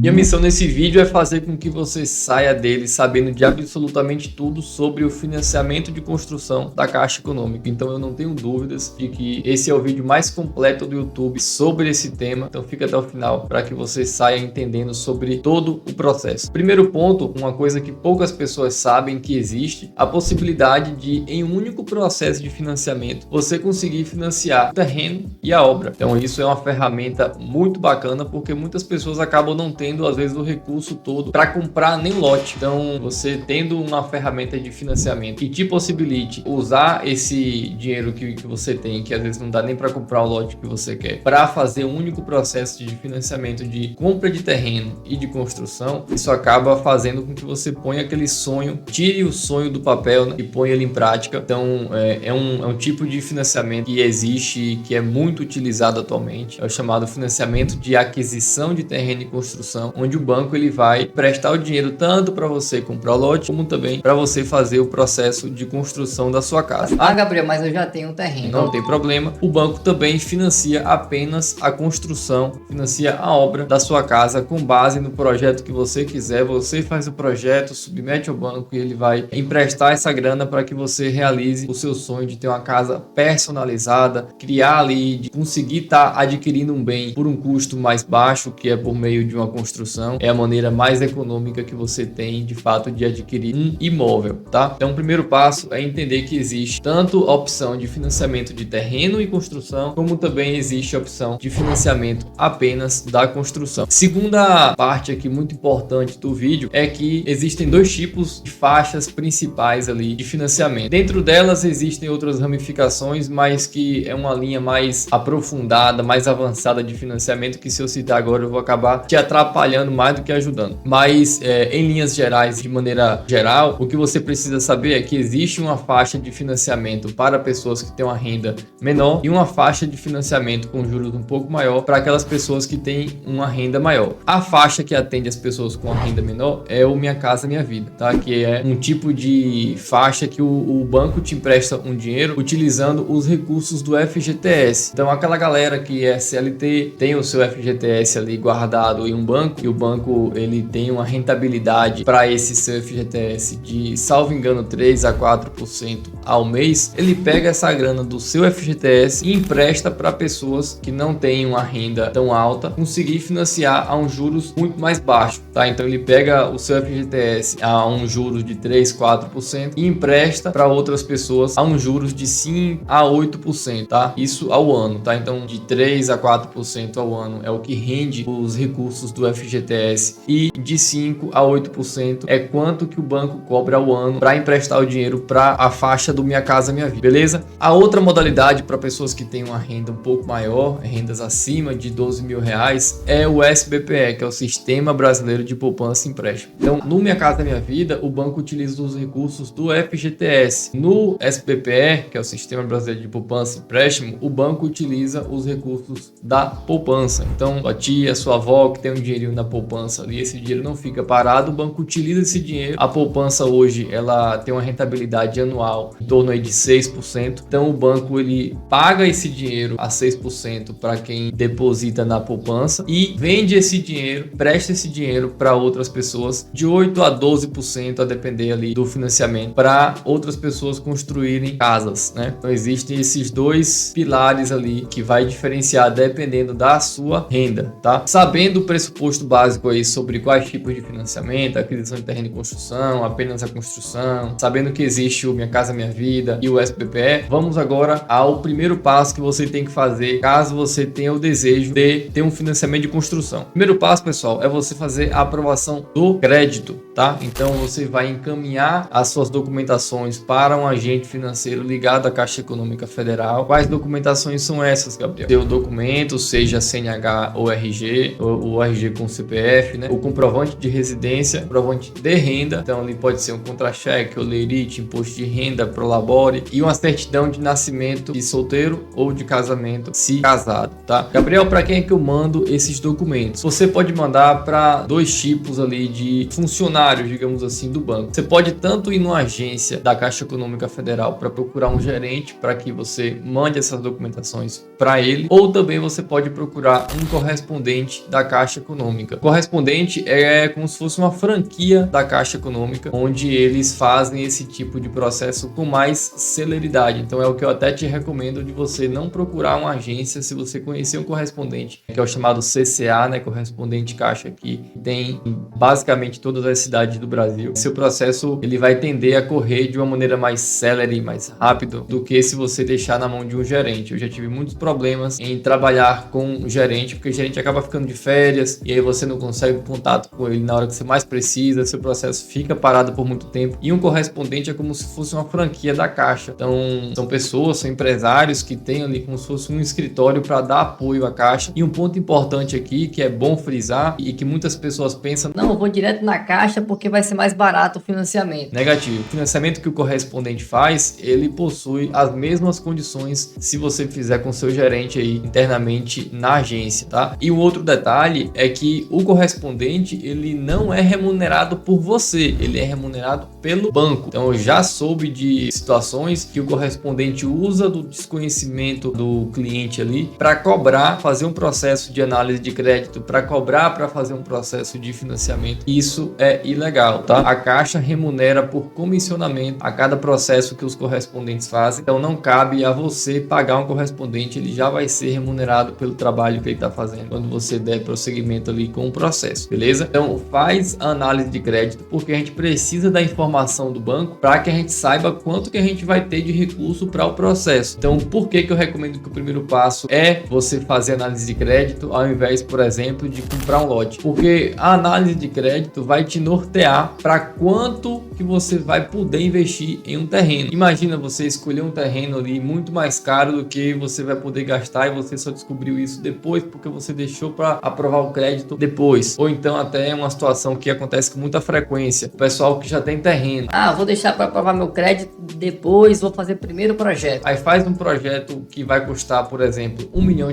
Minha missão nesse vídeo é fazer com que você saia dele sabendo de absolutamente tudo sobre o financiamento de construção da Caixa Econômica. Então eu não tenho dúvidas de que esse é o vídeo mais completo do YouTube sobre esse tema. Então fica até o final para que você saia entendendo sobre todo o processo. Primeiro ponto, uma coisa que poucas pessoas sabem que existe, a possibilidade de, em um único processo de financiamento, você conseguir financiar o terreno e a obra. Então isso é uma ferramenta muito bacana porque muitas pessoas acabam não tendo às vezes o recurso todo para comprar nem lote. Então você tendo uma ferramenta de financiamento que te possibilite usar esse dinheiro que você tem, que às vezes não dá nem para comprar o lote que você quer, para fazer um único processo de financiamento de compra de terreno e de construção, isso acaba fazendo com que você ponha aquele sonho, tire o sonho do papel, né, e ponha ele em prática. Então é um tipo de financiamento que existe e que é muito utilizado atualmente, é o chamado financiamento de aquisição de terreno e construção, onde o banco ele vai prestar o dinheiro tanto para você comprar o lote, como também para você fazer o processo de construção da sua casa. Ah, Gabriel, mas eu já tenho um terreno. Não tem problema. O banco também financia apenas a construção, financia a obra da sua casa com base no projeto que você quiser. Você faz o projeto, submete ao banco e ele vai emprestar essa grana para que você realize o seu sonho de ter uma casa personalizada, criar ali, de conseguir estar adquirindo um bem por um custo mais baixo, que é por meio de uma construção. É a maneira mais econômica que você tem de fato de adquirir um imóvel, tá? Então o primeiro passo é entender que existe tanto a opção de financiamento de terreno e construção, como também existe a opção de financiamento apenas da construção. Segunda parte aqui muito importante do vídeo é que existem dois tipos de faixas principais ali de financiamento. Dentro delas existem outras ramificações, mas que é uma linha mais aprofundada, mais avançada de financiamento, que se eu citar agora eu vou acabar te atrapalhando mais do que ajudando. Mas em linhas gerais, de maneira geral, o que você precisa saber é que existe uma faixa de financiamento para pessoas que têm uma renda menor e uma faixa de financiamento com juros um pouco maior para aquelas pessoas que têm uma renda maior. A faixa que atende as pessoas com a renda menor é o Minha Casa Minha Vida, tá? Que é um tipo de faixa que o banco te empresta um dinheiro utilizando os recursos do FGTS. Então aquela galera que é CLT, tem o seu FGTS ali guardado em um banco, e o banco ele tem uma rentabilidade para esse seu FGTS de, salvo engano, 3 a 4% ao mês. Ele pega essa grana do seu FGTS e empresta para pessoas que não têm uma renda tão alta conseguir financiar a um juros muito mais baixo, tá? Então ele pega o seu FGTS a um juros de 3, 4% e empresta para outras pessoas a um juros de 5 a 8%, tá? Isso ao ano, tá? Então de 3 a 4% ao ano é o que rende os recursos do FGTS e de 5 a 8% é quanto que o banco cobra ao ano para emprestar o dinheiro para a faixa do Minha Casa Minha Vida, beleza? A outra modalidade para pessoas que têm uma renda um pouco maior, rendas acima de 12 mil reais, é o SBPE, que é o Sistema Brasileiro de Poupança e Empréstimo. Então, no Minha Casa Minha Vida, o banco utiliza os recursos do FGTS. No SBPE, que é o Sistema Brasileiro de Poupança e Empréstimo, o banco utiliza os recursos da poupança. Então, a tia, sua avó que tem um dinheirinho na poupança ali, esse dinheiro não fica parado, o banco utiliza esse dinheiro. A poupança hoje, ela tem uma rentabilidade anual em torno aí de 6%. Então o banco ele paga esse dinheiro a 6% para quem deposita na poupança e vende esse dinheiro, presta esse dinheiro para outras pessoas de 8 a 12%, a depender ali do financiamento, para outras pessoas construírem casas, né? Então existem esses dois pilares ali que vai diferenciar dependendo da sua renda, tá? Sabendo o pressuposto básico aí sobre quais tipos de financiamento, aquisição de terreno e construção, apenas a construção, sabendo que existe o Minha Casa Minha Vida e o SBPE, vamos agora ao primeiro passo que você tem que fazer caso você tenha o desejo de ter um financiamento de construção. Primeiro passo, pessoal, é você fazer a aprovação do crédito, tá? Então você vai encaminhar as suas documentações para um agente financeiro ligado à Caixa Econômica Federal. Quais documentações são essas, Gabriel? Seu documento, seja CNH ou RG, o RG com CPF, né? O comprovante de residência, comprovante de renda, então ali pode ser um contra-cheque, olerite, imposto de renda, prolabore e uma certidão de nascimento de solteiro ou de casamento se casado, tá? Gabriel, para quem é que eu mando esses documentos? Você pode mandar para dois tipos ali de funcionários, digamos assim, do banco. Você pode tanto ir numa agência da Caixa Econômica Federal para procurar um gerente para que você mande essas documentações para ele, ou também você pode procurar um correspondente da Caixa Econômica Econômica. O correspondente é como se fosse uma franquia da Caixa Econômica, onde eles fazem esse tipo de processo com mais celeridade. Então é o que eu até te recomendo de você não procurar uma agência se você conhecer um correspondente, que é o chamado CCA, né, correspondente Caixa, que tem em basicamente todas as cidades do Brasil. Seu processo ele vai tender a correr de uma maneira mais célere, mais rápido do que se você deixar na mão de um gerente. Eu já tive muitos problemas em trabalhar com um gerente, porque o gerente acaba ficando de férias e aí você não consegue contato com ele na hora que você mais precisa, seu processo fica parado por muito tempo. E um correspondente é como se fosse uma franquia da Caixa. Então são pessoas, são empresários que têm ali como se fosse um escritório para dar apoio à Caixa. E um ponto importante aqui que é bom frisar e que muitas pessoas pensam: não, eu vou direto na Caixa porque vai ser mais barato o financiamento. Negativo. O financiamento que o correspondente faz, ele possui as mesmas condições se você fizer com seu gerente aí internamente na agência, tá? E um outro detalhe é que o correspondente, ele não é remunerado por você, ele é remunerado pelo banco. Então eu já soube de situações que o correspondente usa do desconhecimento do cliente ali para cobrar, fazer um processo de análise de crédito, para cobrar para fazer um processo de financiamento. Isso é ilegal, tá? A Caixa remunera por comissionamento a cada processo que os correspondentes fazem. Então não cabe a você pagar um correspondente, ele já vai ser remunerado pelo trabalho que ele está fazendo quando você der prosseguimento ali com o processo, beleza? Então faz a análise de crédito, porque a gente precisa da informação do banco para que a gente saiba quanto que a gente vai ter de recurso para o processo. Então por que eu recomendo que o primeiro passo é você fazer análise de crédito ao invés, por exemplo, de comprar um lote? Porque a análise de crédito vai te nortear para quanto que você vai poder investir em um terreno. Imagina você escolher um terreno ali muito mais caro do que você vai poder gastar e você só descobriu isso depois porque você deixou para aprovar o crédito depois. Ou então até uma situação que acontece com muita frequência, o pessoal que já tem terreno. Ah, vou deixar para aprovar meu crédito depois, vou fazer primeiro o projeto. Aí faz um projeto que vai custar, por exemplo, R$1 milhão,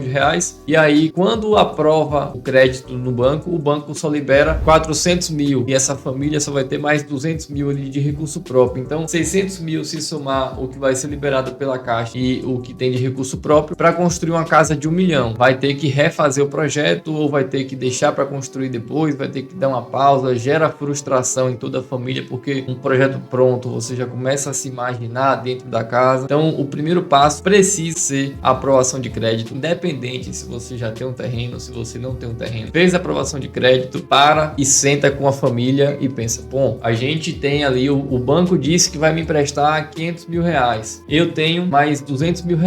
e aí quando aprova o crédito no banco, o banco só libera 400 mil e essa família só vai ter mais 200 mil ali de recurso próprio. Então 600 mil se somar o que vai ser liberado pela Caixa e o que tem de recurso próprio para construir uma casa de R$1 milhão. Vai ter que refazer o projeto ou vai ter que deixar para construir depois, vai ter que dar uma pausa, gera frustração em toda a família, porque um projeto pronto você já começa a se imaginar dentro da casa. Então o primeiro passo precisa ser a aprovação de crédito, independente se você já tem um terreno, se você não tem um terreno. Fez a aprovação de crédito, para e senta com a família e pensa: bom, a gente tem ali, o banco disse que vai me emprestar R$500 mil, eu tenho mais R$200 mil,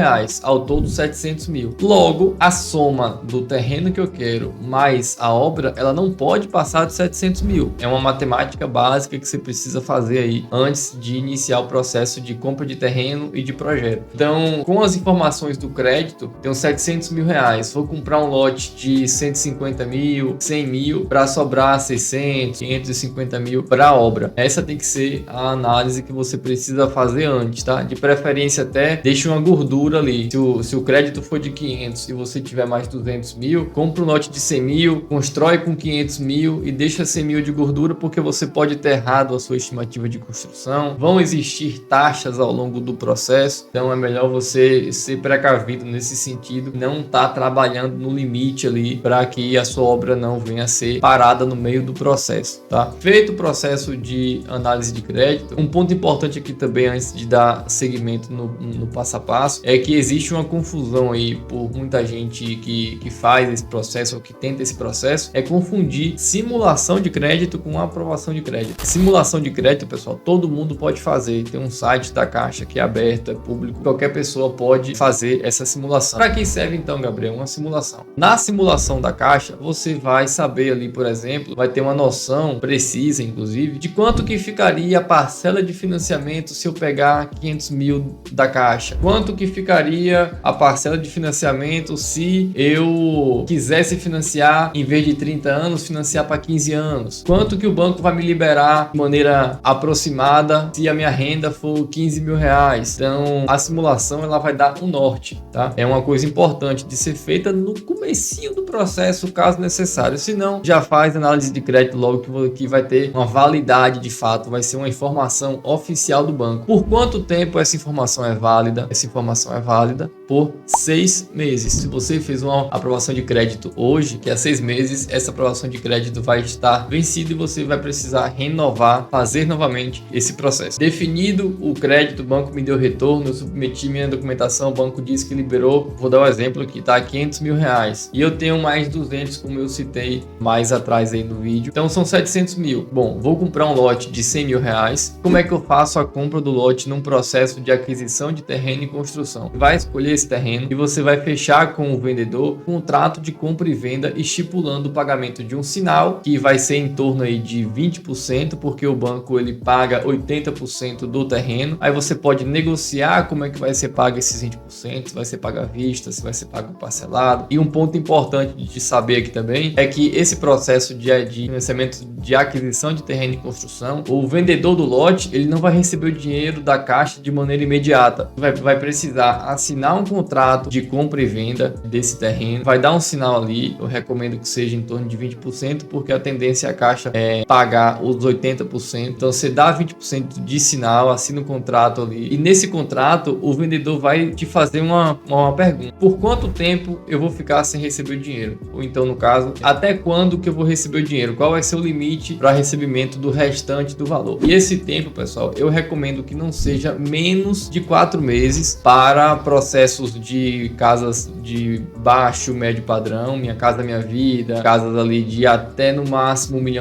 ao todo 700 mil. Logo, a soma do terreno que eu quero mais a obra, ela não pode passar de 700 mil. É uma matemática básica que você precisa fazer aí antes de iniciar o processo de compra de terreno e de projeto. Então, com as informações do crédito, tem uns 700 mil reais. Vou comprar um lote de 150 mil, 100 mil, para sobrar 600, 550 mil para a obra. Essa tem que ser a análise que você precisa fazer antes, tá? De preferência até deixa uma gordura ali. Se o crédito for de 500 e você tiver mais 200 mil, compra um lote de 100 mil, constrói com 500 mil e deixa 100 mil de gordura, porque você pode ter errado a sua estimativa de construção. Vão existir taxas ao longo do processo, então é melhor você ser precavido nesse sentido, não estar trabalhando no limite ali para que a sua obra não venha a ser parada no meio do processo, tá? Feito o processo de análise de crédito, um ponto importante aqui também, antes de dar seguimento no passo a passo, é que existe uma confusão aí por muita gente que faz esse processo ou que tenta esse processo, é confundir simulação de crédito com aprovação de crédito. Simulação de crédito, pessoal, todo mundo pode fazer. Tem um site da Caixa que é aberto, é público, qualquer pessoa pode fazer essa simulação. Para que serve então, Gabriel? Uma simulação. Na simulação da Caixa, você vai saber ali, por exemplo, vai ter uma noção precisa, inclusive, de quanto que ficaria a parcela de financiamento se eu pegar 500 mil da Caixa. Quanto que ficaria a parcela de financiamento se eu quisesse financiar, em vez de 30 anos, financiar para 15 anos. Quanto que o banco vai me liberar de maneira aproximada se a minha renda for 15 mil reais. Então, a simulação ela vai dar um norte, tá? É uma coisa importante de ser feita no comecinho do processo, caso necessário. Se não, já faz análise de crédito logo que vai ter uma validade de fato, vai ser uma informação oficial do banco. Por quanto tempo essa informação é válida? Essa informação é válida por 6 meses. Se você fez uma aprovação de crédito hoje, que é 6 meses, essa aprovação de crédito vai estar vencida e você vai precisar renovar, fazer novamente esse processo. Definido o crédito, o banco me deu retorno, eu submeti minha documentação, o banco disse que liberou, vou dar um exemplo aqui, tá? 500 mil reais. E eu tenho mais 200, como eu citei mais atrás aí no vídeo. Então são 700 mil. Bom, vou comprar um lote de 100 mil reais. Como é que eu faço a compra do lote num processo de aquisição de terreno e construção? Vai escolher esse terreno e você vai fechar com o vendedor contrato de compra e venda, estipulando o pagamento de um sinal, que vai ser em torno aí de 20%, porque o banco ele paga 80% do terreno. Aí você pode negociar como é que vai ser pago esses 20%, se vai ser pago à vista, se vai ser pago parcelado. E um ponto importante de saber aqui também é que esse processo de financiamento de aquisição de terreno e construção, o vendedor do lote ele não vai receber o dinheiro da Caixa de maneira imediata. Vai precisar assinar um contrato de compra e venda desse terreno, vai dar um sinal ali, eu recomendo que seja em torno de 20%, porque a tendência é a Caixa pagar os 80%. Então você dá 20% de sinal, assina um contrato ali, e nesse contrato o vendedor vai te fazer uma pergunta: por quanto tempo eu vou ficar sem receber o dinheiro? Ou então, no caso, até quando que eu vou receber o dinheiro? Qual vai ser o limite para recebimento do restante do valor? E esse tempo, pessoal, eu recomendo que não seja menos de 4 meses para processos de casas de baixo, médio padrão, Minha Casa Minha Vida, casas ali de até no máximo R$1 milhão.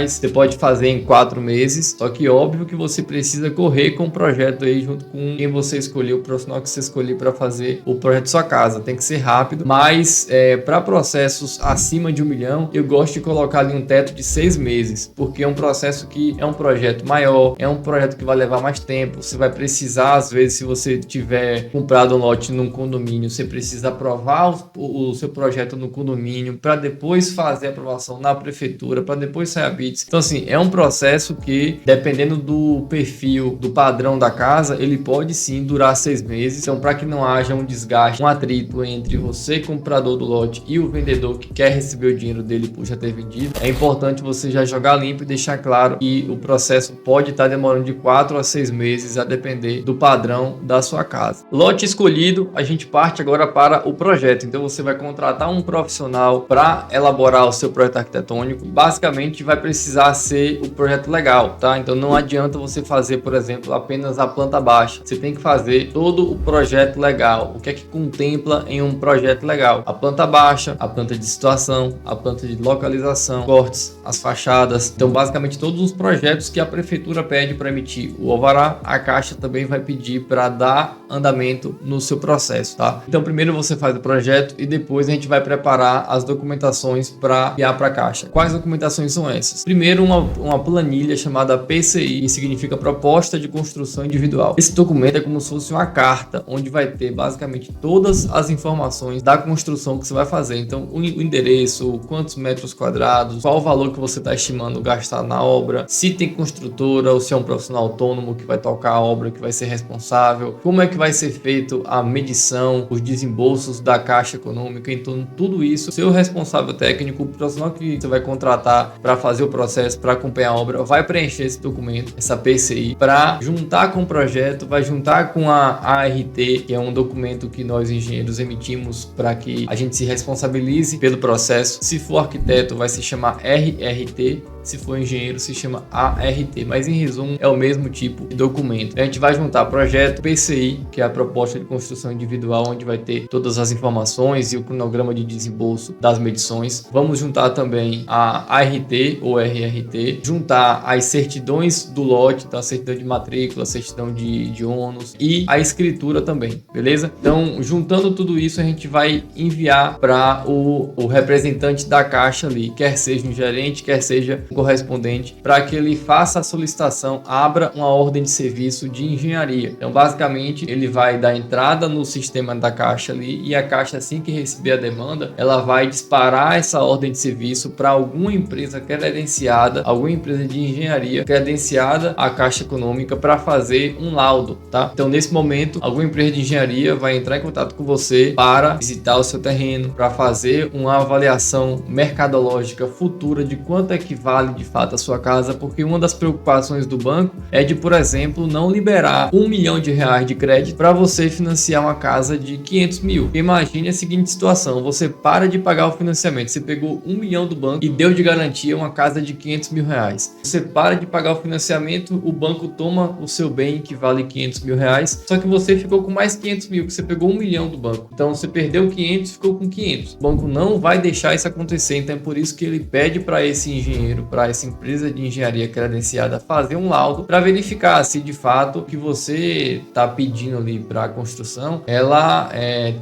Você pode fazer em 4 meses, só que óbvio que você precisa correr com o projeto aí junto com quem você escolheu, o profissional que você escolheu para fazer o projeto de sua casa. Tem que ser rápido, mas para processos acima de R$1 milhão, eu gosto de colocar ali um teto de 6 meses, porque é um processo que é um projeto maior, é um projeto que vai levar mais tempo. Você vai precisar, às vezes, se você tiver comprado um lote num condomínio, você precisa aprovar o seu projeto no condomínio para depois fazer a aprovação na prefeitura, para depois sair a BITS. Então, assim, é um processo que, dependendo do perfil, do padrão da casa, ele pode sim durar 6 meses. Então, para que não haja um desgaste, um atrito entre você, comprador do lote, e o vendedor que quer receber o dinheiro dele por já ter vendido, é importante você já jogar limpo e deixar claro que o processo pode estar demorando de 4 a 6 meses, a depender do padrão da sua casa. Lote escolhido, a gente parte agora para o projeto. Então você vai contratar um profissional para elaborar o seu projeto arquitetônico. Basicamente vai precisar ser o projeto legal, tá? Então não adianta você fazer, por exemplo, apenas a planta baixa. Você tem que fazer todo o projeto legal. O que é que contempla em um projeto legal? A planta baixa, a planta de situação, a planta de localização, cortes, as fachadas. Então basicamente todos os projetos que a prefeitura pede para emitir o alvará, a Caixa também vai pedir para dar andamento no seu processo, tá? Então primeiro você faz o projeto e depois a gente vai preparar as documentações para enviar para a Caixa. Quais documentações são essas? Primeiro uma planilha chamada PCI, que significa Proposta de Construção Individual. Esse documento é como se fosse uma carta, onde vai ter basicamente todas as informações da construção que você vai fazer. Então o endereço, quantos metros quadrados, qual o valor que você está estimando gastar na obra, se tem construtora ou se é um profissional autônomo que vai tocar a obra, que vai ser responsável, como é que vai ser feito a medição, os desembolsos da Caixa Econômica. Então tudo isso, seu responsável técnico, o profissional que você vai contratar para fazer o processo, para acompanhar a obra, vai preencher esse documento, essa PCI, para juntar com o projeto, vai juntar com a ART, que é um documento que nós engenheiros emitimos para que a gente se responsabilize pelo processo. Se for arquiteto, vai se chamar RRT. Se for engenheiro, se chama ART, mas em resumo é o mesmo tipo de documento. A gente vai juntar projeto, PCI, que é a proposta de construção individual, onde vai ter todas as informações e o cronograma de desembolso das medições. Vamos juntar também a ART ou RRT, juntar as certidões do lote, tá? Certidão de matrícula, certidão de ônus e a escritura também, beleza? Então, juntando tudo isso, a gente vai enviar para o representante da Caixa ali, quer seja um gerente, quer seja correspondente, para que ele faça a solicitação, abra uma ordem de serviço de engenharia. Então basicamente ele vai dar entrada no sistema da Caixa ali, e a Caixa, assim que receber a demanda, ela vai disparar essa ordem de serviço para alguma empresa credenciada, alguma empresa de engenharia credenciada à Caixa Econômica, para fazer um laudo, tá? Então nesse momento alguma empresa de engenharia vai entrar em contato com você para visitar o seu terreno, para fazer uma avaliação mercadológica futura de quanto é que vale vale de fato a sua casa, porque uma das preocupações do banco é de, por exemplo, não liberar R$1 milhão de crédito para você financiar uma casa de 500 mil. Imagine a seguinte situação: você para de pagar o financiamento, você pegou 1 milhão do banco e deu de garantia uma casa de 500 mil reais. Você para de pagar o financiamento, o banco toma o seu bem que vale 500 mil reais, só que você ficou com mais 500 mil, que você pegou 1 milhão do banco. Então você perdeu 500, ficou com 500. O banco não vai deixar isso acontecer, então é por isso que ele pede para esse engenheiro, para essa empresa de engenharia credenciada, fazer um laudo para verificar se de fato o que você está pedindo ali para a construção, ela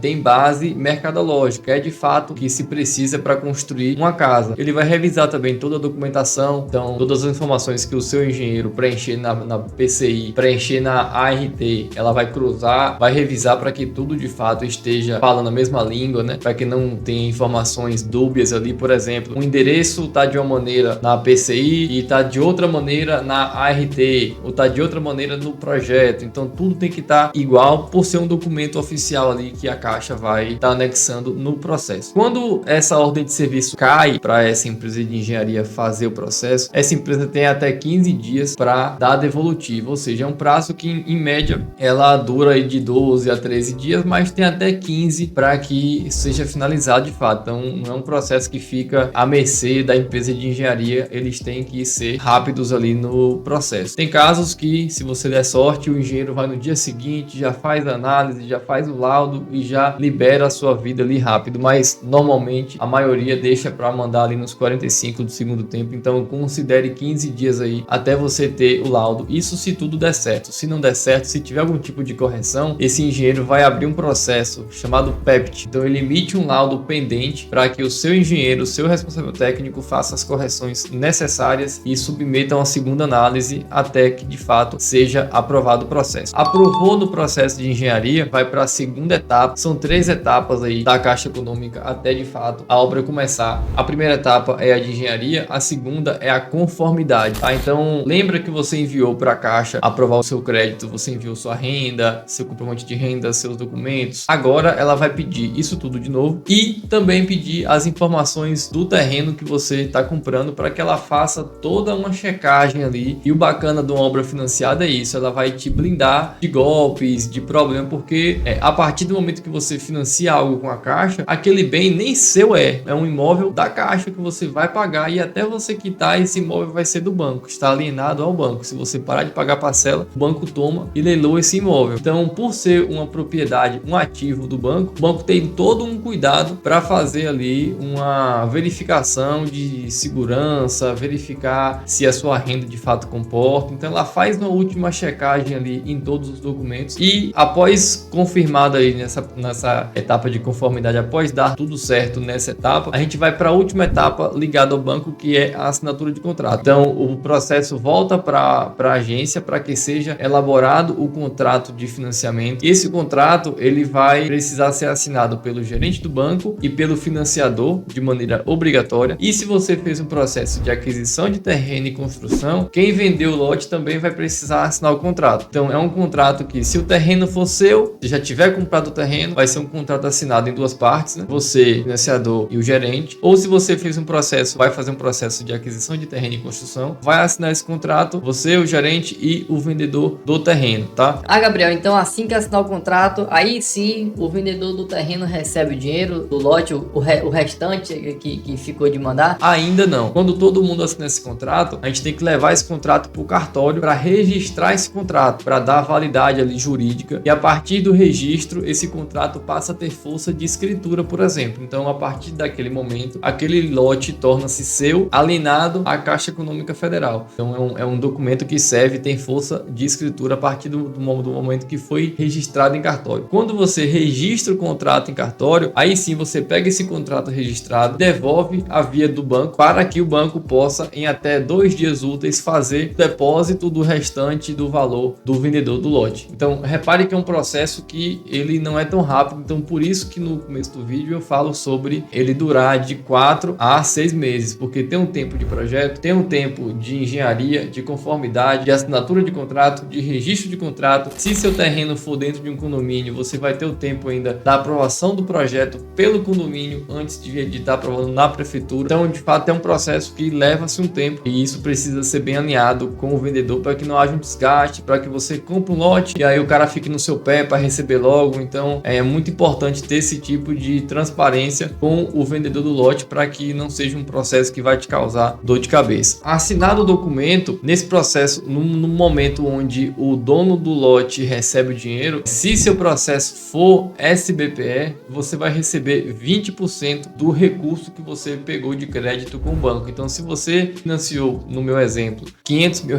tem base mercadológica, é de fato o que se precisa para construir uma casa. Ele vai revisar também toda a documentação, então todas as informações que o seu engenheiro preencher na PCI, preencher na ART, ela vai cruzar, vai revisar para que tudo de fato esteja falando a mesma língua, né? Para que não tenha informações dúbias ali. Por exemplo, o endereço tá de uma maneira na PCI e tá de outra maneira na ART, ou tá de outra maneira no projeto. Então tudo tem que estar igual, por ser um documento oficial ali que a Caixa vai estar anexando no processo. Quando essa ordem de serviço cai para essa empresa de engenharia fazer o processo, essa empresa tem até 15 dias para dar devolutivo, ou seja, é um prazo que em média ela dura aí de 12 a 13 dias, mas tem até 15 para que seja finalizado de fato. Então não é um processo que fica à mercê da empresa de engenharia, eles têm que ser rápidos ali no processo. Tem casos que, se você der sorte, o engenheiro vai no dia seguinte, já faz a análise, já faz o laudo e já libera a sua vida ali rápido, mas normalmente a maioria deixa para mandar ali nos 45 do segundo tempo. Então considere 15 dias aí até você ter o laudo. Isso se tudo der certo. Se não der certo, se tiver algum tipo de correção, esse engenheiro vai abrir um processo chamado PEPT. Então ele emite um laudo pendente para que o seu engenheiro, o seu responsável técnico, faça as correções necessárias e submeta uma segunda análise até que de fato seja aprovado o processo. Aprovou no processo de engenharia, vai para a segunda etapa. São 3 etapas aí da Caixa Econômica até de fato a obra começar. A primeira etapa é a de engenharia, a segunda é a conformidade, tá? Então lembra que você enviou para a Caixa aprovar o seu crédito, você enviou sua renda, seu comprovante de renda, seus documentos. Agora ela vai pedir isso tudo de novo e também pedir as informações do terreno que você está comprando, para que ela faça toda uma checagem ali. E o bacana de uma obra financiada é isso, ela vai te blindar de golpes, de problema, porque a partir do momento que você financia algo com a Caixa, aquele bem nem seu é um imóvel da Caixa que você vai pagar, e até você quitar, esse imóvel vai ser do banco, está alienado ao banco. Se você parar de pagar parcela, o banco toma e leiloa esse imóvel. Então, por ser uma propriedade, um ativo do banco, o banco tem todo um cuidado para fazer ali uma verificação de segurança, verificar se a sua renda de fato comporta. Então ela faz uma última checagem ali em todos os documentos, e após confirmado aí nessa etapa de conformidade, após dar tudo certo nessa etapa, a gente vai para a última etapa ligada ao banco, que é a assinatura de contrato. Então o processo volta para a agência para que seja elaborado o contrato de financiamento. E esse contrato ele vai precisar ser assinado pelo gerente do banco e pelo financiador de maneira obrigatória. E se você fez um processo de aquisição de terreno e construção, quem vendeu o lote também vai precisar assinar o contrato. Então é um contrato que, se o terreno for seu, se já tiver comprado o terreno, vai ser um contrato assinado em 2 partes, né? Você, financiador, e o gerente. Ou se você fez um processo, vai fazer um processo de aquisição de terreno e construção, vai assinar esse contrato, você, o gerente e o vendedor do terreno, tá? Gabriel, então assim que assinar o contrato, aí sim o vendedor do terreno recebe o dinheiro do lote, o restante que ficou de mandar? Ainda não. Quando todo mundo assina esse contrato, a gente tem que levar esse contrato para o cartório para registrar esse contrato, para dar validade ali jurídica, e a partir do registro esse contrato passa a ter força de escritura, por exemplo. Então a partir daquele momento, aquele lote torna-se seu, alienado à Caixa Econômica Federal. Então é um documento que serve, tem força de escritura a partir do momento que foi registrado em cartório. Quando você registra o contrato em cartório, aí sim você pega esse contrato registrado, devolve a via do banco, para que o banco possa, em até 2 dias úteis, fazer o depósito do restante do valor do vendedor do lote. Então repare que é um processo que ele não é tão rápido. Então por isso que no começo do vídeo eu falo sobre ele durar de 4 a 6 meses, porque tem um tempo de projeto, tem um tempo de engenharia, de conformidade, de assinatura de contrato, de registro de contrato. Se seu terreno for dentro de um condomínio, você vai ter o tempo ainda da aprovação do projeto pelo condomínio antes de estar aprovando na prefeitura. Então de fato é um processo que e leva-se um tempo. E isso precisa ser bem alinhado com o vendedor para que não haja um desgaste, para que você compre um lote e aí o cara fique no seu pé para receber logo. Então é muito importante ter esse tipo de transparência com o vendedor do lote para que não seja um processo que vai te causar dor de cabeça. Assinado o documento, nesse processo, no momento onde o dono do lote recebe o dinheiro, se seu processo for SBPE, você vai receber 20% do recurso que você pegou de crédito com o banco. Então, se você financiou, no meu exemplo, R$500 mil,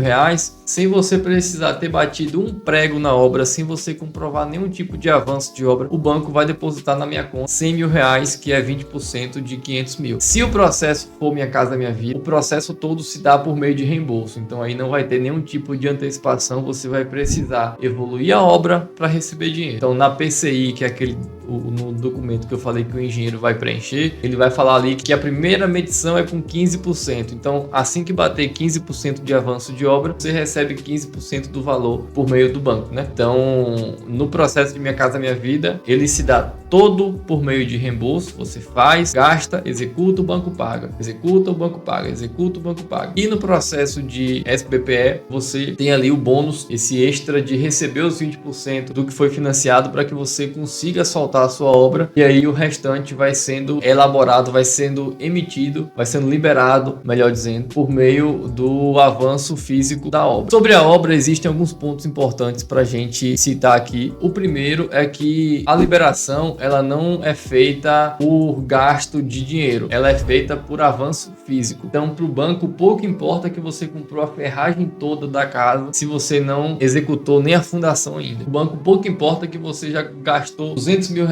sem você precisar ter batido um prego na obra, sem você comprovar nenhum tipo de avanço de obra, o banco vai depositar na minha conta R$100 mil, que é 20% de 500 mil. Se o processo for Minha Casa Minha Vida, o processo todo se dá por meio de reembolso. Então, aí não vai ter nenhum tipo de antecipação, você vai precisar evoluir a obra para receber dinheiro. Então, na PCI, que é no documento que eu falei que o engenheiro vai preencher, ele vai falar ali que a primeira medição é com 15%. Então, assim que bater 15% de avanço de obra, você recebe 15% do valor por meio do banco, né? Então, no processo de Minha Casa Minha Vida, ele se dá todo por meio de reembolso. Você faz, gasta, executa, o banco paga. Executa, o banco paga. Executa, o banco paga. E no processo de SBPE, você tem ali o bônus, esse extra de receber os 20% do que foi financiado para que você consiga soltar a sua obra, e aí o restante vai sendo elaborado, vai sendo emitido, vai sendo liberado, melhor dizendo, por meio do avanço físico da obra. Sobre a obra, existem alguns pontos importantes para a gente citar aqui. O primeiro é que a liberação, ela não é feita por gasto de dinheiro, ela é feita por avanço físico. Então, para o banco, pouco importa que você comprou a ferragem toda da casa se você não executou nem a fundação ainda. O banco pouco importa que você já gastou R$200 mil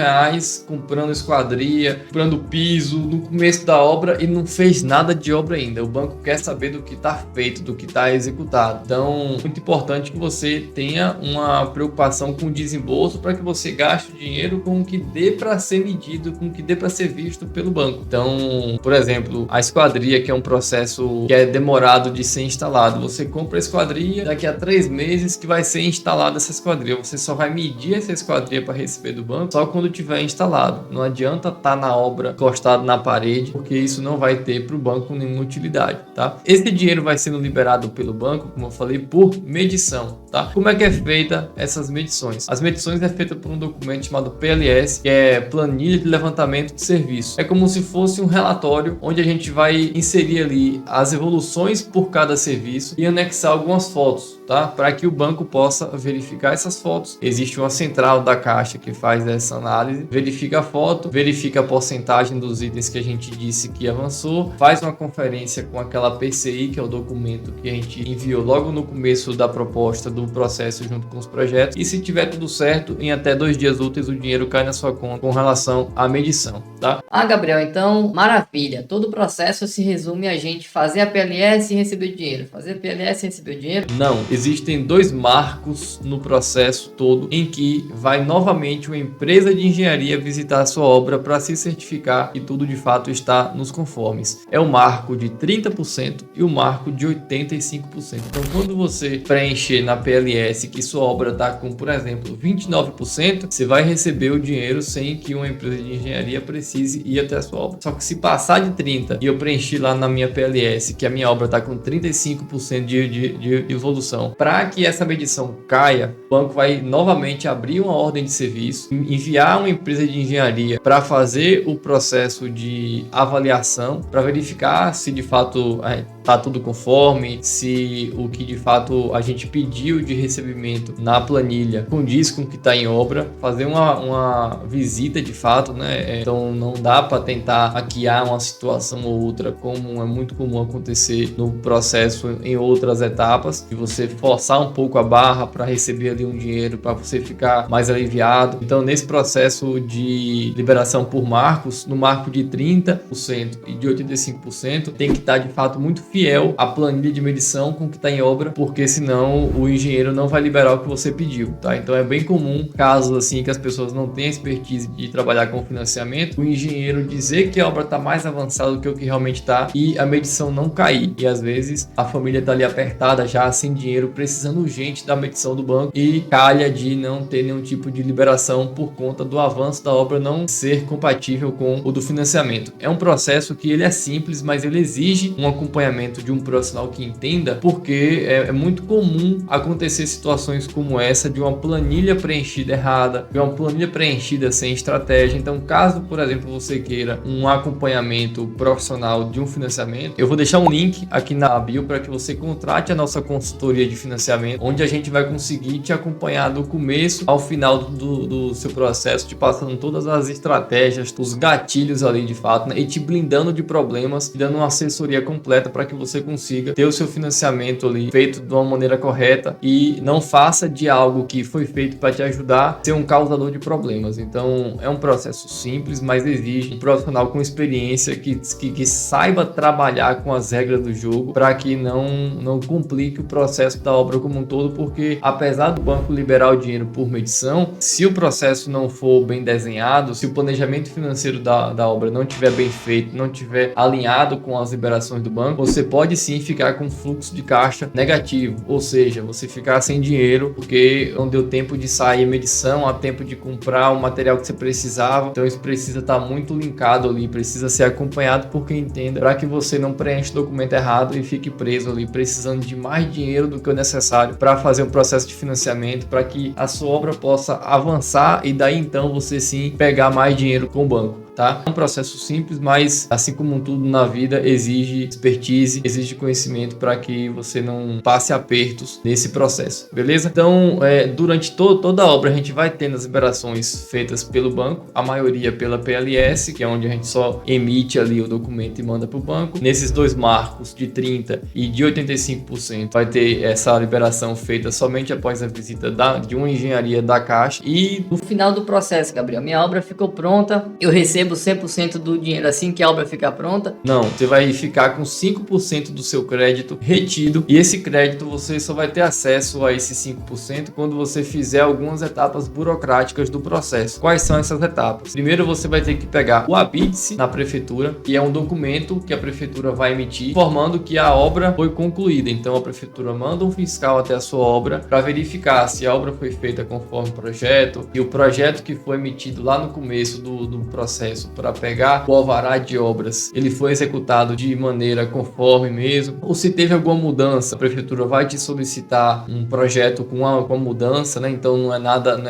comprando esquadria, comprando piso no começo da obra e não fez nada de obra ainda. O banco quer saber do que está feito, do que está executado. Então, muito importante que você tenha uma preocupação com o desembolso para que você gaste o dinheiro com o que dê para ser medido, com o que dê para ser visto pelo banco. Então, por exemplo, a esquadria, que é um processo que é demorado de ser instalado. Você compra a esquadria, daqui a 3 meses que vai ser instalada essa esquadria. Você só vai medir essa esquadria para receber do banco só quando tiver instalado. Não adianta estar na obra encostado na parede, porque isso não vai ter para o banco nenhuma utilidade, tá? Esse dinheiro vai sendo liberado pelo banco, como eu falei, por medição, tá? Como é que é feita essas medições? As medições é feita por um documento chamado PLS, que é Planilha de Levantamento de Serviço. É como se fosse um relatório onde a gente vai inserir ali as evoluções por cada serviço e anexar algumas fotos, tá? Para que o banco possa verificar essas fotos. Existe uma central da Caixa que faz essa análise, verifica a foto, verifica a porcentagem dos itens que a gente disse que avançou, faz uma conferência com aquela PCI, que é o documento que a gente enviou logo no começo da proposta do processo junto com os projetos, e se tiver tudo certo, em até 2 dias úteis o dinheiro cai na sua conta com relação à medição, tá? Gabriel, então, maravilha. Todo o processo se resume a gente fazer a PLS e receber o dinheiro. Fazer a PLS e receber o dinheiro? Não, existem 2 marcos no processo todo em que vai novamente uma empresa de engenharia visitar a sua obra para se certificar que tudo de fato está nos conformes. É o marco de 30% e o marco de 85%. Então, quando você preencher na PLS que sua obra está com, por exemplo, 29%, você vai receber o dinheiro sem que uma empresa de engenharia precise ir até a sua obra. Só que se passar de 30% e eu preenchi lá na minha PLS que a minha obra está com 35% de evolução, para que essa medição caia, o banco vai novamente abrir uma ordem de serviço, enviar uma empresa de engenharia para fazer o processo de avaliação, para verificar se de fato está tudo conforme, se o que de fato a gente pediu de recebimento na planilha condiz com o que está em obra, fazer uma visita de fato, né? Então não dá para tentar hackear uma situação ou outra, como é muito comum acontecer no processo em outras etapas, de você forçar um pouco a barra para receber ali um dinheiro, para você ficar mais aliviado. Então, nesse processo de liberação por marcos, no marco de 30% e de 85%, tem que estar de fato muito firme fiel à planilha de medição com o que está em obra, porque senão o engenheiro não vai liberar o que você pediu, tá? Então é bem comum casos assim que as pessoas não têm expertise de trabalhar com financiamento, o engenheiro dizer que a obra está mais avançada do que o que realmente está e a medição não cair. E às vezes a família está ali apertada já, sem dinheiro, precisando urgente da medição do banco e calha de não ter nenhum tipo de liberação por conta do avanço da obra não ser compatível com o do financiamento. É um processo que ele é simples, mas ele exige um acompanhamento de um profissional que entenda, porque é muito comum acontecer situações como essa de uma planilha preenchida errada, de uma planilha preenchida sem estratégia. Então, caso, por exemplo, você queira um acompanhamento profissional de um financiamento, eu vou deixar um link aqui na bio para que você contrate a nossa consultoria de financiamento, onde a gente vai conseguir te acompanhar do começo ao final do seu processo, te passando todas as estratégias, os gatilhos ali de fato, né? E te blindando de problemas, dando uma assessoria completa para que você consiga ter o seu financiamento ali feito de uma maneira correta e não faça de algo que foi feito para te ajudar ser um causador de problemas. Então é um processo simples, mas exige um profissional com experiência que saiba trabalhar com as regras do jogo para que não complique o processo da obra como um todo, porque apesar do banco liberar o dinheiro por medição, se o processo não for bem desenhado, se o planejamento financeiro da obra não estiver bem feito, não estiver alinhado com as liberações do banco, você pode sim ficar com fluxo de caixa negativo, ou seja, você ficar sem dinheiro porque não deu tempo de sair a medição, a tempo de comprar o material que você precisava. Então isso precisa estar muito linkado ali, precisa ser acompanhado por quem entenda, para que você não preencha o documento errado e fique preso ali precisando de mais dinheiro do que o necessário para fazer um processo de financiamento, para que a sua obra possa avançar e daí então você sim pegar mais dinheiro com o banco. Tá? É um processo simples, mas assim como tudo na vida exige expertise, exige conhecimento para que você não passe apertos nesse processo, beleza? Então, durante toda a obra a gente vai tendo as liberações feitas pelo banco, a maioria pela PLS, que é onde a gente só emite ali o documento e manda para o banco. Nesses dois marcos de 30% e de 85% vai ter essa liberação feita somente após a visita de uma engenharia da Caixa. E no final do processo, Gabriel, minha obra ficou pronta, eu recebo 100% do dinheiro assim que a obra ficar pronta? Não, você vai ficar com 5% do seu crédito retido e esse crédito você só vai ter acesso a esse 5% quando você fizer algumas etapas burocráticas do processo. Quais são essas etapas? Primeiro você vai ter que pegar o habite-se na prefeitura, que é um documento que a prefeitura vai emitir informando que a obra foi concluída. Então a prefeitura manda um fiscal até a sua obra para verificar se a obra foi feita conforme o projeto e o projeto que foi emitido lá no começo do processo para pegar o alvará de obras, ele foi executado de maneira conforme mesmo, ou se teve alguma mudança, a prefeitura vai te solicitar um projeto com uma mudança, né? Então não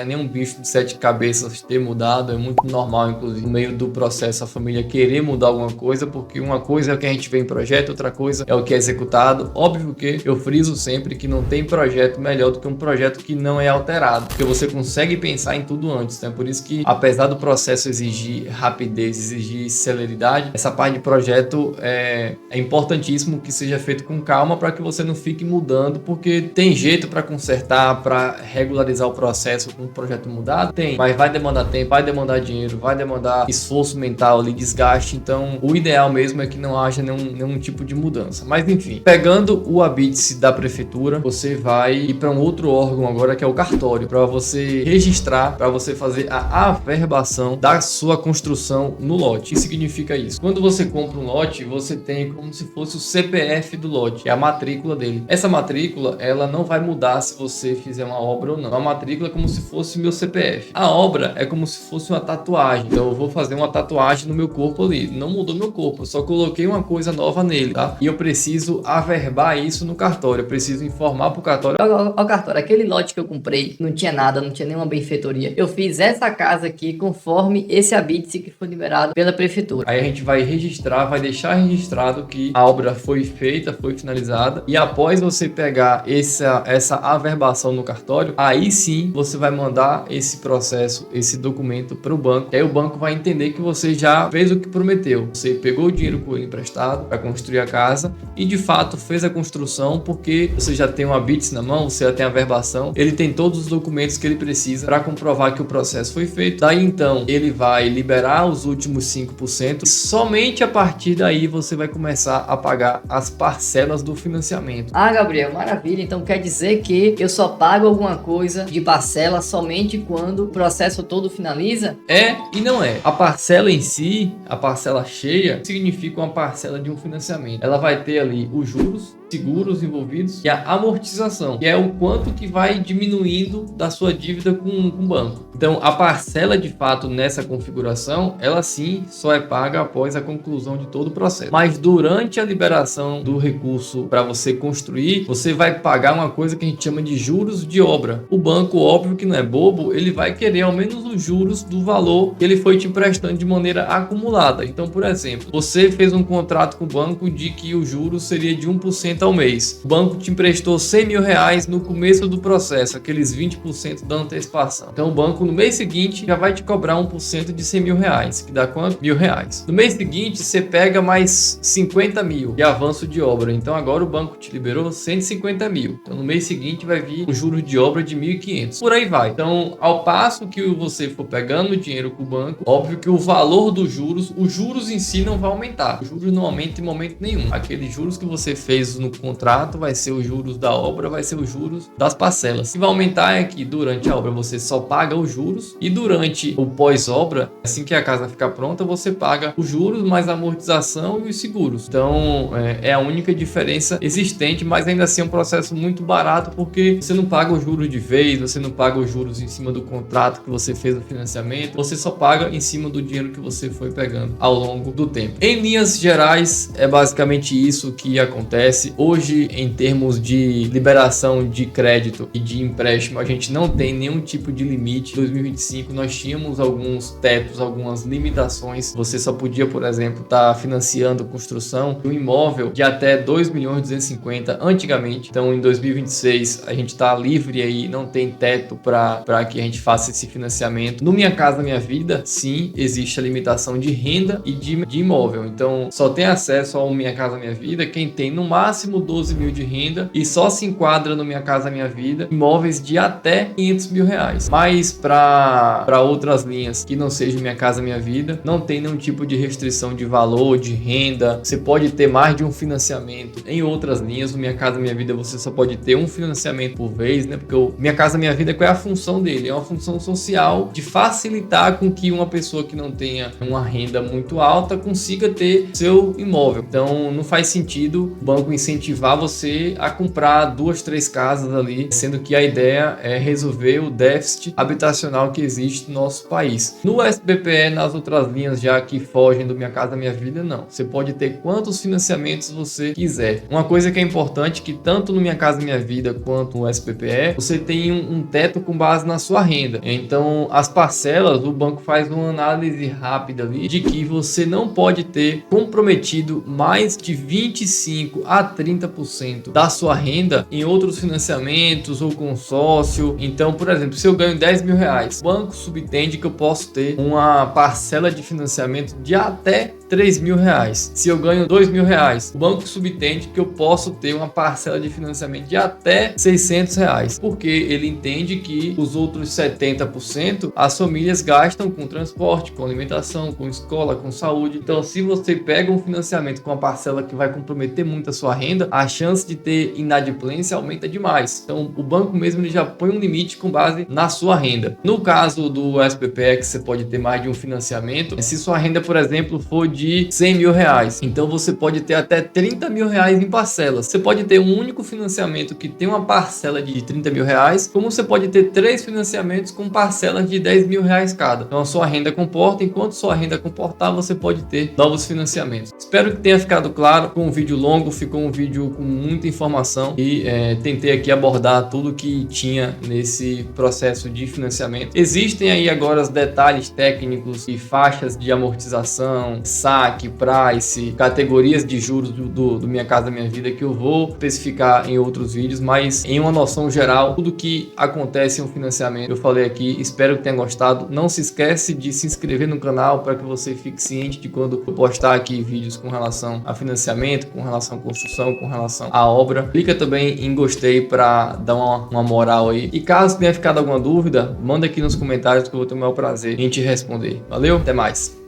é nenhum bicho de 7 cabeças ter mudado, é muito normal, inclusive, no meio do processo a família querer mudar alguma coisa, porque uma coisa é o que a gente vê em projeto, outra coisa é o que é executado. Óbvio que eu friso sempre que não tem projeto melhor do que um projeto que não é alterado, porque você consegue pensar em tudo antes, né? Por isso que, apesar do processo exigir rapidez, exigir celeridade, essa parte de projeto é importantíssimo que seja feito com calma para que você não fique mudando, porque tem jeito para consertar, para regularizar o processo com um projeto mudado, tem, mas vai demandar tempo, vai demandar dinheiro, vai demandar esforço mental ali, desgaste. Então o ideal mesmo é que não haja nenhum tipo de mudança. Mas enfim, pegando o habite-se da prefeitura, você vai ir para um outro órgão agora, que é o cartório, para você registrar, para você fazer a averbação da sua construção no lote. O que significa isso? Quando você compra um lote, você tem como se fosse o CPF do lote, que é a matrícula dele. Essa matrícula, ela não vai mudar se você fizer uma obra ou não. A matrícula é como se fosse meu CPF. A obra é como se fosse uma tatuagem. Então eu vou fazer uma tatuagem no meu corpo ali. Não mudou meu corpo, eu só coloquei uma coisa nova nele, tá? E eu preciso averbar isso no cartório. Eu preciso informar pro cartório. Ó, cartório, aquele lote que eu comprei, não tinha nada, não tinha nenhuma benfeitoria. Eu fiz essa casa aqui conforme esse habite-se que foi liberado pela prefeitura. Aí a gente vai registrar, vai deixar registrado que a obra foi feita, foi finalizada, e após você pegar essa averbação no cartório, aí sim você vai mandar esse processo, esse documento para o banco. Aí o banco vai entender que você já fez o que prometeu. Você pegou o dinheiro com ele emprestado para construir a casa e de fato fez a construção, porque você já tem um habite na mão, você já tem a averbação, ele tem todos os documentos que ele precisa para comprovar que o processo foi feito. Daí então ele vai liberar pagar os últimos 5% e somente a partir daí você vai começar a pagar as parcelas do financiamento. Ah, Gabriel, maravilha. Então quer dizer que eu só pago alguma coisa de parcela somente quando o processo todo finaliza? É e não é. A parcela em si, a parcela cheia, significa uma parcela de um financiamento. Ela vai ter ali os juros, seguros envolvidos e a amortização, que é o quanto que vai diminuindo da sua dívida com o banco. Então, a parcela de fato nessa configuração, ela sim só é paga após a conclusão de todo o processo. Mas durante a liberação do recurso para você construir, você vai pagar uma coisa que a gente chama de juros de obra. O banco, óbvio que não é bobo, ele vai querer ao menos os juros do valor que ele foi te emprestando de maneira acumulada. Então, por exemplo, você fez um contrato com o banco de que o juros seria de 1% ao mês. O banco te emprestou 100 mil reais no começo do processo, aqueles 20% da antecipação. Então o banco no mês seguinte já vai te cobrar 1% de 100 mil reais, que dá quanto? R$1.000. No mês seguinte você pega mais 50 mil de avanço de obra. Então agora o banco te liberou 150 mil. Então no mês seguinte vai vir um juros de obra de 1.500. Por aí vai. Então ao passo que você for pegando dinheiro com o banco, óbvio que o valor dos juros, os juros em si não vai aumentar. Os juros não aumentam em momento nenhum. Aqueles juros que você fez no contrato vai ser os juros da obra, vai ser os juros das parcelas. O que vai aumentar é que durante a obra você só paga os juros e durante o pós-obra, assim que a casa ficar pronta, você paga os juros mais a amortização e os seguros. Então é a única diferença existente, mas ainda assim é um processo muito barato porque você não paga os juros de vez, você não paga os juros em cima do contrato que você fez no financiamento, você só paga em cima do dinheiro que você foi pegando ao longo do tempo. Em linhas gerais, é basicamente isso que acontece. Hoje, em termos de liberação de crédito e de empréstimo, a gente não tem nenhum tipo de limite. Em 2025, nós tínhamos alguns tetos, algumas limitações. Você só podia, por exemplo, estar financiando a construção de um imóvel de até 2.250.000 antigamente. Então, em 2026, a gente está livre aí, não tem teto para que a gente faça esse financiamento. No Minha Casa Minha Vida, sim, existe a limitação de renda e de imóvel. Então, só tem acesso ao Minha Casa Minha Vida quem tem no máximo 12 mil de renda e só se enquadra no Minha Casa Minha Vida imóveis de até 500 mil reais. Mas para outras linhas que não seja Minha Casa Minha Vida, não tem nenhum tipo de restrição de valor, de renda. Você pode ter mais de um financiamento. Em outras linhas, no Minha Casa Minha Vida, você só pode ter um financiamento por vez, né? Porque o Minha Casa Minha Vida, qual é a função dele? É uma função social de facilitar com que uma pessoa que não tenha uma renda muito alta consiga ter seu imóvel. Então, não faz sentido o banco incentivar você a comprar 2, 3 casas ali, sendo que a ideia é resolver o déficit habitacional que existe no nosso país. No SBPE, nas outras linhas já que fogem do Minha Casa Minha Vida, não. Você pode ter quantos financiamentos você quiser. Uma coisa que é importante que tanto no Minha Casa Minha Vida quanto no SBPE, você tem um teto com base na sua renda. Então, as parcelas, o banco faz uma análise rápida ali de que você não pode ter comprometido mais de 25 a 30% da sua renda em outros financiamentos ou consórcio. Então, por exemplo, se eu ganho 10 mil reais, o banco subentende que eu posso ter uma parcela de financiamento de até 3 mil reais. Se eu ganho 2 mil reais, o banco subentende que eu posso ter uma parcela de financiamento de até 600 reais, porque ele entende que os outros 70% as famílias gastam com transporte, com alimentação, com escola, com saúde. Então, se você pega um financiamento com uma parcela que vai comprometer muito a sua renda, a chance de ter inadimplência aumenta demais. Então, o banco mesmo ele já põe um limite com base na sua renda. No caso do SBPE, você pode ter mais de um financiamento. Se sua renda, por exemplo, for de 100 mil reais, então você pode ter até 30 mil reais em parcelas. Você pode ter um único financiamento que tem uma parcela de 30 mil reais, como você pode ter 3 financiamentos com parcelas de 10 mil reais cada. Então a sua renda comporta, enquanto sua renda comportar, você pode ter novos financiamentos. Espero que tenha ficado claro. Com um vídeo longo, ficou um vídeo com muita informação e tentei aqui abordar tudo que tinha nesse processo de financiamento. Existem aí agora os detalhes técnicos e faixas de amortização, saque, price, categorias de juros do Minha Casa Minha Vida que eu vou especificar em outros vídeos, mas em uma noção geral, tudo que acontece em um financiamento eu falei aqui. Espero que tenha gostado. Não se esquece de se inscrever no canal para que você fique ciente de quando eu postar aqui vídeos com relação a financiamento, com relação à construção, com relação à obra. Clica também em gostei para dar uma moral aí. E caso tenha ficado alguma dúvida, manda aqui nos comentários que eu vou ter o maior prazer em te responder. Valeu, até mais!